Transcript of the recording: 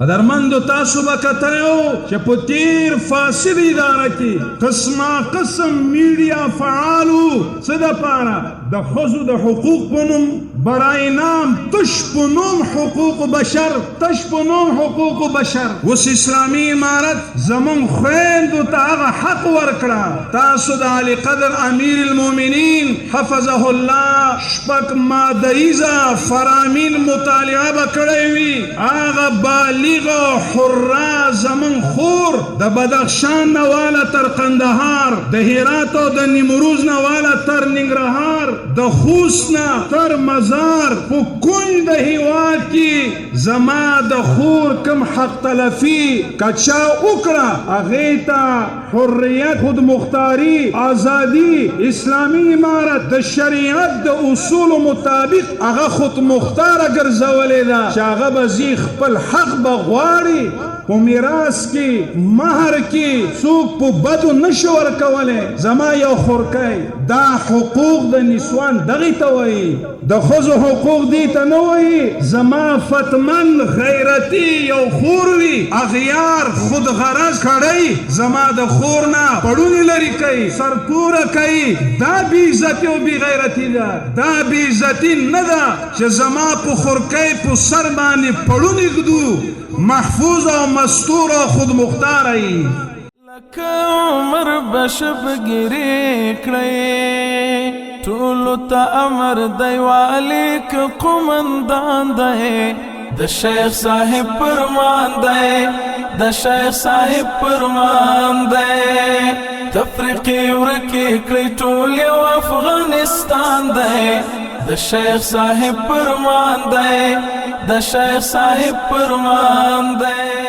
قدرمندو تاسو به کتلو چې په تیر فاسد اداره کې قسمه قسم میډیا فعالو څه دپاره د ښځو د حقوق په نوم برای نام تش په نوم حقوق بشر تش په نوم حقوق بشر اوس اسلامي امارت زمون خویندو ته هغه حق ورکړه تاسو د علی قدر امیر المؤمنین حفظه الله شپږ مادهیزه فرامین مطالعه به کړی وي هغه بالغ حره زمون خور د بدخشان نه واله تر قندهار د هرات او د نیمروز نه واله تر ننګرهار د خوست نه تر مزار په کونج د هیواد کې زما د خور کم حق تلفي کچا وکړه هغې ته حریت خودمختاري ازادي اسلامي امارت د شریعت د اصولو مطابق هغه خودمختاره ګرځولې ده چې هغه به زی خپل حق به غواړي په میراث کې مهر کې څوک په بدو نشي ورکولی زما یو خورکی دا حقوق د نسوان دغې ته وایي د ښځو حقوق دې ته نه وایي زما فتمن غیرتي یو خور وي اغیار خودغرض کړی زما د خور نه پړونې لرې کوي سرپوره کوي دا بېعزتي او بېغیرتي ده دا بېعزتي نه ده چې زما په خورکی په سر باندې پړونې ږدو محفوظ او مستور او خود مختار ای لکه عمر بشب گیری کړی ټولو ته امر دی والی که قمندان دی د شیخ صاحب فرمان دی د شیخ صاحب فرمان دی تفریقی ورکی کړی ټول یو افغانستان دی د شیخ صاحب فرمان دی د شیخ صاحب فرمان دی